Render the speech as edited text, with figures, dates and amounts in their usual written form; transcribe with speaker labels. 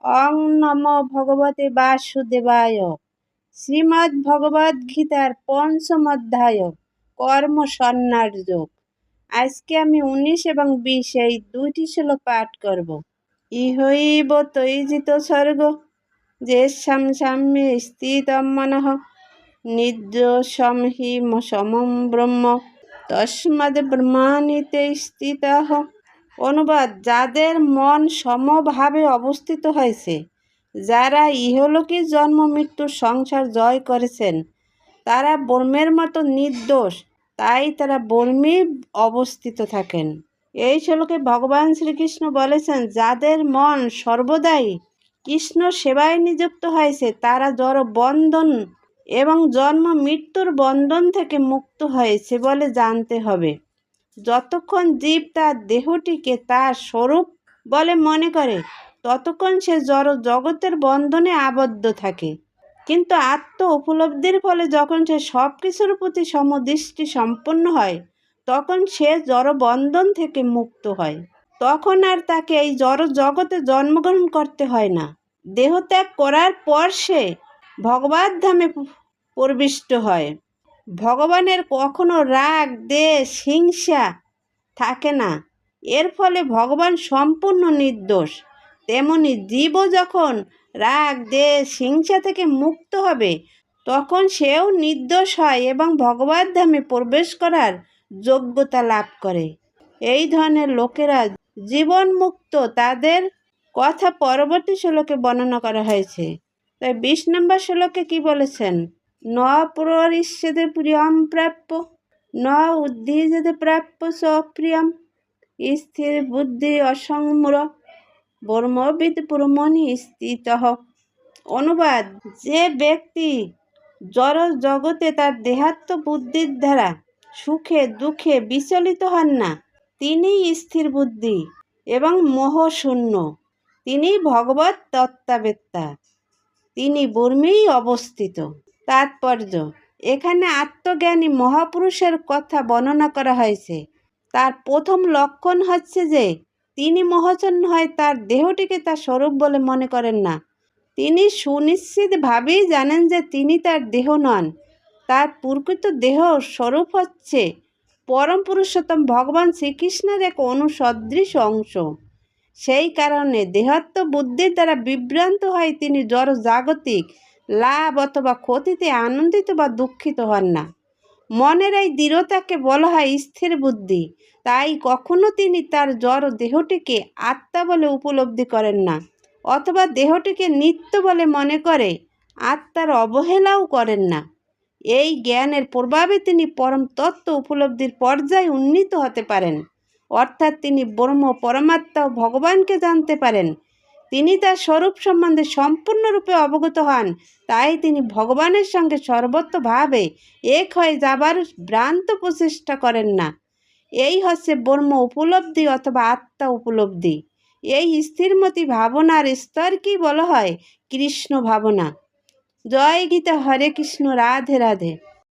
Speaker 1: অং নমো ভগবতে বাসুদেবায়। শ্রীমদ্ ভগবদ গীতার পঞ্চম অধ্যায় কর্ম সন্ন্যাস যোগ। আজকে আমি 19 এবং 20 এই দুইটি শ্লোক পাঠ করব। ইহৈব তৈজিত স্বর্গ যেষাং সাম্যে স্থিতং মনঃ নির্দোষং হি সমম ব্রহ্ম তস্মাদ ব্রহ্মাণিতে স্থিতঃ। অনুবাদ: যাদের মন সমভাবে অবস্থিত হয়েছে, যারা ইহলোকে জন্ম মৃত্যুর সংসার জয় করেছেন, তারা ব্রহ্মের মতো নির্দোষ, তাই তারা ব্রহ্মে অবস্থিত থাকেন। এই শ্লোকে ভগবান শ্রীকৃষ্ণ বলেছেন, যাদের মন সর্বদাই কৃষ্ণ সেবায় নিযুক্ত হয়েছে, তারা জড় বন্ধন এবং জন্ম মৃত্যুর বন্ধন থেকে মুক্ত হয়েছে বলে জানতে হবে। যতক্ষণ জীব তার দেহটিকে তার স্বরূপ বলে মনে করে, ততক্ষণ সে জড় জগতের বন্ধনে আবদ্ধ থাকে। কিন্তু আত্ম উপলব্ধির ফলে যখন সে সব কিছুর প্রতি সমদৃষ্টি সম্পন্ন হয়, তখন সে জড় বন্ধন থেকে মুক্ত হয়। তখন আর তাকে এই জড় জগতে জন্মগ্রহণ করতে হয় না। দেহত্যাগ করার পর সে ভগবত ধামে প্রবিষ্ট হয়। ভগবানের কখনো রাগ, দ্বেষ, হিংসা থাকে না। এর ফলে ভগবান সম্পূর্ণ নির্দোষ। তেমনি জীবও যখন রাগ, দ্বেষ, হিংসা থেকে মুক্ত হবে, তখন সেও নির্দোষ হয় এবং ভগবত ধামে প্রবেশ করার যোগ্যতা লাভ করে। এই ধরনের লোকেরা জীবন মুক্ত, তাদের কথা পরবর্তী শ্লোকে বর্ণনা করা হয়েছে। তাই 20 নম্বর শ্লোকে কি বলেছেন? ন পুররিষ্যতে প্রিয়ম প্রাপ্য ন উদ্ধীযতে প্রাপ্য স্বপ্রিয়ম স্থির বুদ্ধি অসংমূঢ় ব্রহ্মবিদ ব্রহ্মণি স্থিতঃ। অনুবাদ: যে ব্যক্তি জড় জগতে তার দেহাত্ম বুদ্ধির দ্বারা সুখে দুঃখে বিচলিত হন না, তিনি স্থির বুদ্ধি এবং মোহশূন্য, তিনি ভগবত তত্ত্ববেত্তা, তিনি ব্রহ্মেই অবস্থিত। তাৎপর্য: এখানে আত্মজ্ঞানী মহাপুরুষের কথা বর্ণনা করা হয়েছে। তার প্রথম লক্ষণ হচ্ছে যে তিনি মোহাচ্ছন্ন হয়ে তার দেহটিকে তার স্বরূপ বলে মনে করেন না। তিনি সুনিশ্চিতভাবেই জানেন যে তিনি তার দেহ নন। তার প্রকৃত দেহ স্বরূপ হচ্ছে পরম পুরুষোত্তম ভগবান শ্রীকৃষ্ণের এক অনুসদৃশ অংশ। সেই কারণে দেহাত্ম বুদ্ধির দ্বারা বিভ্রান্ত হয় তিনি জড় জাগতিক লাভ অথবা ক্ষতিতে আনন্দিত বা দুঃখিত হন না। মনের এই দৃঢ়তাকে বলা হয় স্থির বুদ্ধি। তাই কখনো তিনি তার জড় দেহটিকে আত্মা বলে উপলব্ধি করেন না, অথবা দেহটিকে নিত্য বলে মনে করে আত্মার অবহেলাও করেন না। এই জ্ঞানের প্রভাবে তিনি পরম তত্ত্ব উপলব্ধির পর্যায়ে উন্নীত হতে পারেন, অর্থাৎ তিনি ব্রহ্ম, পরমাত্মা ও ভগবানকে জানতে পারেন। তিনি তার স্বরূপ সম্বন্ধে সম্পূর্ণরূপে অবগত হন। তাই তিনি ভগবানের সঙ্গে সর্বতোভাবে এক হয়ে যাবার ভ্রান্ত প্রচেষ্টা করেন না। এই হচ্ছে ব্রহ্ম উপলব্ধি অথবা আত্মা উপলব্ধি। এই স্থিরমতি ভাবনার স্তরকেই বলা হয় কৃষ্ণ ভাবনা। জয় গীতা। হরে কৃষ্ণ। রাধে রাধে।